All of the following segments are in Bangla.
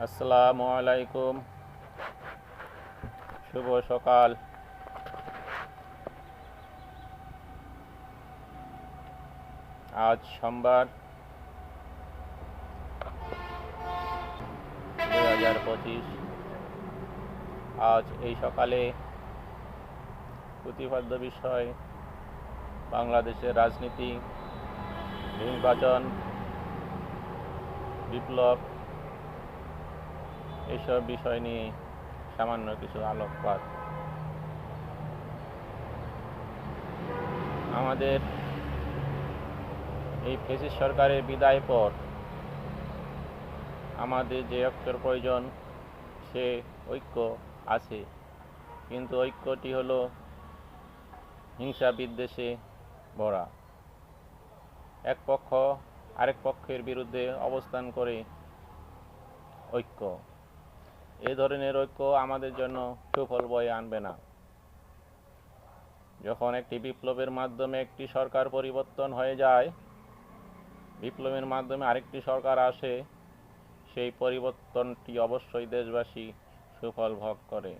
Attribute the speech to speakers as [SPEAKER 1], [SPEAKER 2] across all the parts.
[SPEAKER 1] আসসালামু আলাইকুম। শুভ সকাল। আজ সোমবার 2025। আজ এই সকালে প্রতিপাদ্য বিষয় বাংলাদেশের রাজনীতি, নির্বাচন, বিপ্লব, এইসব বিষয় নিয়ে সামান্য কিছু আলোকপাত। আমাদের এই ফ্যাসিস্ট সরকারের বিদায় পর আমাদের যে ঐক্যের প্রয়োজন, সে ঐক্য আছে, কিন্তু ঐক্যটি হলো হিংসা বিদ্বেষে ভরা। এক পক্ষ আরেক পক্ষের বিরুদ্ধে অবস্থান করে ঐক্য, এ ধরনের ঐক্য আমাদের জন্য সুফল বয়ে আনবে না। যখন একটি বিপ্লবের মাধ্যমে একটি সরকার পরিবর্তন হয়ে যায়, বিপ্লবের মাধ্যমে আরেকটি সরকার আসে, সেই পরিবর্তনটি অবশ্যই দেশবাসী সুফল ভোগ করে।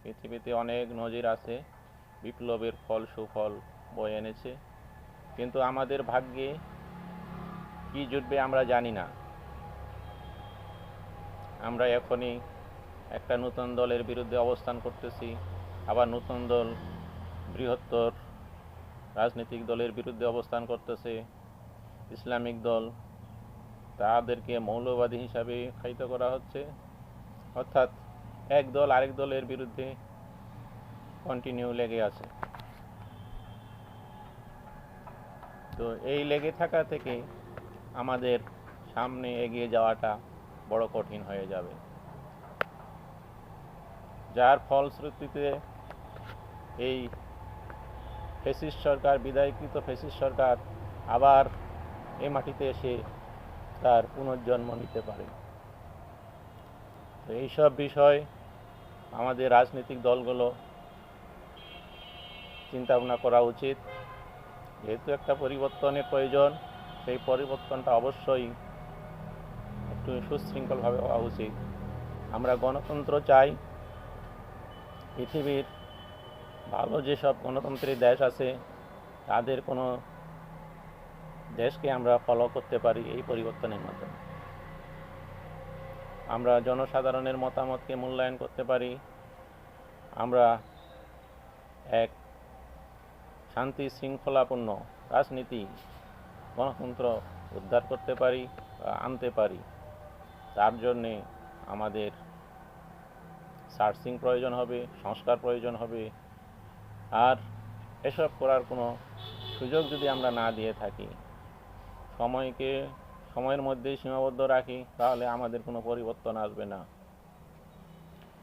[SPEAKER 1] পৃথিবীতে অনেক নজির আছে বিপ্লবের ফল সুফল বয়ে এনেছে, কিন্তু আমাদের ভাগ্যে কি জুটবে আমরা জানি না। আমরা এখনই একটা নতুন দলের বিরুদ্ধে অবস্থান করতেছি, আবার নতুন দল বৃহত্তর রাজনৈতিক দলের বিরুদ্ধে অবস্থান করতেছে। ইসলামিক দল, তাদেরকে মৌলবাদী হিসাবে আখ্যায়িত করা হচ্ছে, অর্থাৎ এক দল আরেক দলের বিরুদ্ধে কন্টিনিউ লেগে আছে। তো এই লেগে থাকা থেকে আমাদের সামনে এগিয়ে যাওয়াটা বড় কঠিন হয়ে যাবে, যার ফলশ্রুতিতে এই ফ্যাসিস্ট সরকার, বিদায়কৃত ফ্যাসিস্ট সরকার আবার এই মাটিতে এসে তার পুনর্জন্ম নিতে পারে। তো এইসব বিষয় আমাদের রাজনৈতিক দলগুলো চিন্তা ভাবনা করা উচিত। যেহেতু একটা পরিবর্তনের প্রয়োজন, সেই পরিবর্তনটা অবশ্যই একটু সুশৃঙ্খলভাবে হওয়া উচিত। আমরা গণতন্ত্র চাই। পৃথিবীর ভালো যেসব গণতন্ত্রের দেশ আছে, তাদের কোনো দেশকে আমরা ফলো করতে পারি এই পরিবর্তনের মাধ্যমে। আমরা জনসাধারণের মতামতকে মূল্যায়ন করতে পারি। আমরা এক শান্তি শৃঙ্খলাপূর্ণ রাজনীতি, গণতন্ত্র উদ্ধার করতে পারি বা আনতে পারি। তার জন্যে আমাদের সার্চিং প্রয়োজন হবে, সংস্কার প্রয়োজন হবে। আর এসব করার কোনো সুযোগ যদি আমরা না দিয়ে থাকি, সময়ের মধ্যেই সীমাবদ্ধ রাখি, তাহলে আমাদের কোনো পরিবর্তন আসবে না।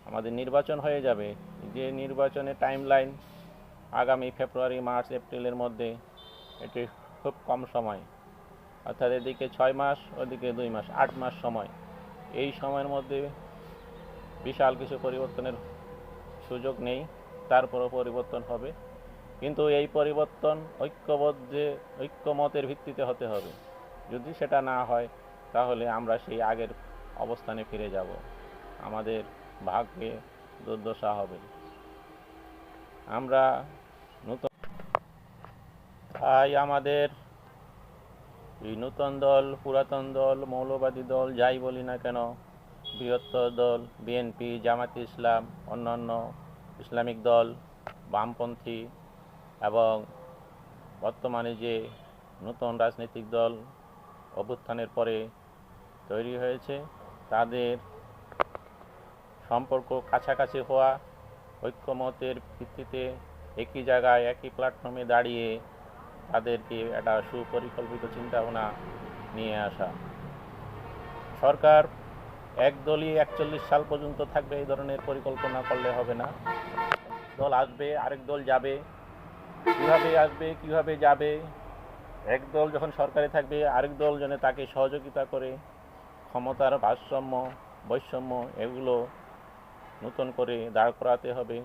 [SPEAKER 1] আমাদের নির্বাচন হয়ে যাবে, যে নির্বাচনের টাইমলাইন আগামী ফেব্রুয়ারি, মার্চ, এপ্রিলের মধ্যে, এটি খুব কম সময়, অর্থাৎ এদিকে 6 মাস, ওদিকে 2 মাস, 8 মাস সময়। এই সময়ের মধ্যে বিশাল কিছু পরিবর্তনের সুযোগ নেই, তারপরও পরিবর্তন হবে, কিন্তু এই পরিবর্তন ঐক্যমতের ভিত্তিতে হতে হবে। যদি সেটা না হয়, তাহলে আমরা সেই আগের অবস্থানে ফিরে যাব, আমাদের ভাগ্যে দুর্দশা হবে। আমরা তাই আমাদের এই নতুন দল, পুরাতন দল, মৌলবাদী দল, যাই বলি না কেন, বৃহত্তর দল বিএনপি, জামায়াতে ইসলাম, অন্যান্য ইসলামিক দল, বামপন্থী এবং বর্তমানে যে নতুন রাজনৈতিক দল অভ্যুত্থানের পরে তৈরি হয়েছে, তাদের সম্পর্ক কাছাকাছি হওয়া, ঐক্যমতের ভিত্তিতে একই জায়গায় একই প্ল্যাটফর্মে দাঁড়িয়ে তাদেরকে একটা সুপরিকল্পিত চিন্তাভাবনা নিয়ে আসা। সরকার একদলই 41 সাল পর্যন্ত থাকবে, এই ধরনের পরিকল্পনা করলে হবে না। দল আসবে, আরেক দল যাবে, কীভাবে আসবে, কীভাবে যাবে। এক দল যখন সরকারে থাকবে, আরেক দল যেন তাকে সহযোগিতা করে। ক্ষমতার বৈষম্য এগুলো নতুন করে দাঁড় করাতে হবে।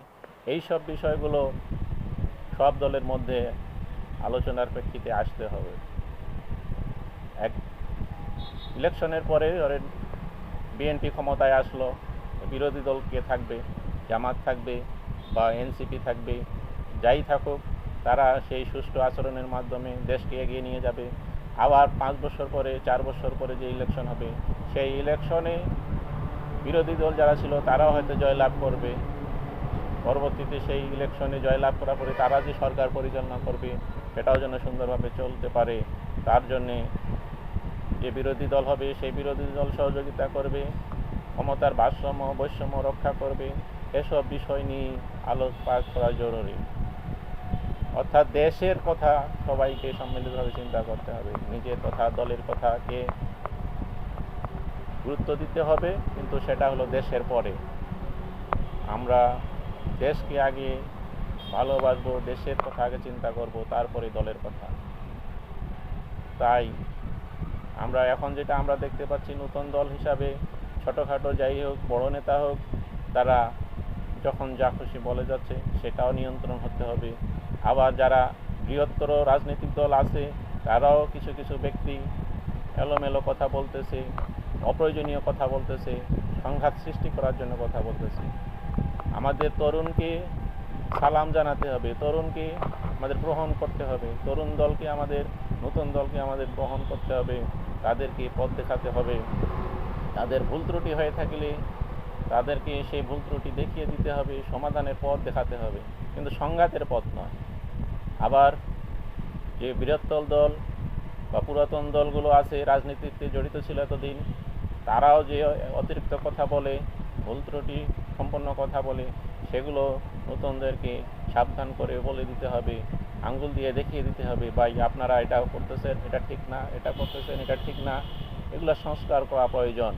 [SPEAKER 1] এই সব বিষয়গুলো সব দলের মধ্যে আলোচনার প্রেক্ষিতে আসতে হবে। ইলেকশনের পরে বিএনপি ক্ষমতায় আসলো, বিরোধী দল কে থাকবে? জামাত থাকবে বা এনসিপি থাকবে, যাই থাকুক, তারা সেই সুষ্ঠু আচরণের মাধ্যমে দেশকে এগিয়ে নিয়ে যাবে। আবার 5 বছর পরে, 4 বছর পরে যে ইলেকশন হবে, সেই ইলেকশনে বিরোধী দল যারা ছিল তারাও হয়তো জয়লাভ করবে। পরবর্তীতে সেই ইলেকশনে জয়লাভ করার পরে তারা যে সরকার পরিচালনা করবে, সেটাও যেন সুন্দরভাবে চলতে পারে। তার জন্যে যে বিরোধী দল হবে, সেই বিরোধী দল সহযোগিতা করবে, ক্ষমতার ভারসাম্য বৈষম্য রক্ষা করবে। এসব বিষয় নিয়ে আলোকপাত করা জরুরি। অর্থাৎ দেশের কথা সবাইকে সম্মিলিতভাবে চিন্তা করতে হবে। নিজের কথা, দলের কথাকে গুরুত্ব দিতে হবে, কিন্তু সেটা হলো দেশের পরে। আমরা দেশকে আগে ভালোবাসবো, দেশের কথা আগে চিন্তা করব, তারপরে দলের কথা। তাই আমরা এখন যেটা আমরা দেখতে পাচ্ছি, নতুন দল হিসাবে ছোটোখাটো যাই হোক, বড় নেতা হোক, তারা যখন যা খুশি বলে যাচ্ছে, সেটাও নিয়ন্ত্রণ হতে হবে। আবার যারা বৃহত্তর রাজনৈতিক দল আছে, তারাও কিছু কিছু ব্যক্তি এলোমেলো কথা বলতেছে, অপ্রয়োজনীয় কথা বলতেছে, সংঘাত সৃষ্টি করার জন্য কথা বলতেছে। আমাদের তরুণকে সালাম জানাতে হবে, তরুণকে আমাদের গ্রহণ করতে হবে, তরুণ দলকে আমাদের, নতুন দলকে আমাদের গ্রহণ করতে হবে, তাদেরকে পথ দেখাতে হবে। তাদের ভুল ত্রুটি হয়ে থাকলে তাদেরকে সেই ভুল ত্রুটি দেখিয়ে দিতে হবে, সমাধানের পথ দেখাতে হবে, কিন্তু সংঘাতের পথ নয়। আবার যে বৃহত্তর দল বা পুরাতন দলগুলো আছে, রাজনীতিতে জড়িত ছিল এতদিন, তারাও যে অতিরিক্ত কথা বলে, ভুল ত্রুটি সম্পন্ন কথা বলে, সেগুলো নতুনদেরকে সাবধান করে বলে দিতে হবে, আঙ্গুল দিয়ে দেখিয়ে দিতে হবে, ভাই আপনারা এটা করতেছেন, এটা ঠিক না, এটা করতেছেন, এটা ঠিক না। এগুলো সংস্কার করা প্রয়োজন,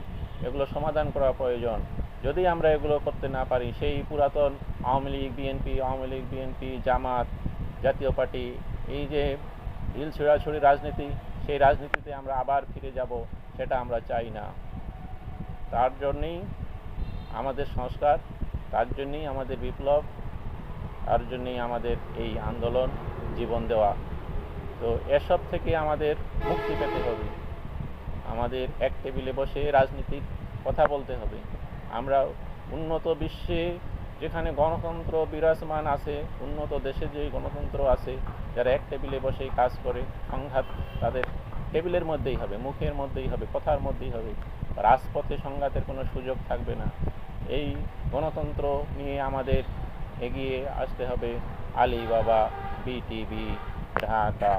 [SPEAKER 1] এগুলো সমাধান করা প্রয়োজন। যদি আমরা এগুলো করতে না পারি, সেই পুরাতন আওয়ামী লীগ বিএনপি, জামাত, জাতীয় পার্টি, এই যে ঢিল ছোড়াছুড়ি রাজনীতি, সেই রাজনীতিতে আমরা আবার ফিরে যাব, সেটা আমরা চাই না। তার জন্যেই আমাদের সংস্কার, তার জন্যেই আমাদের বিপ্লব, তার জন্যেই আমাদের এই আন্দোলন, জীবন দেওয়া। তো এসব থেকে আমাদের মুক্তি পেতে হবে। আমাদের এক টেবিলে বসে রাজনীতির কথা বলতে হবে। আমরা উন্নত বিশ্বে যেখানে গণতন্ত্র বিরাজমান আছে, উন্নত দেশে যে গণতন্ত্র আছে, যারা এক টেবিলে বসে কাজ করে, সংঘাত তাদের টেবিলের মধ্যেই হবে, মুখের মধ্যেই হবে, কথার মধ্যেই হবে, রাজপথে সংঘাতের কোনো সুযোগ থাকবে না। এই গণতন্ত্র নিয়ে আমাদের এগিয়ে আসতে হবে। আলী বাবা, বিটিভি, ঢাকা।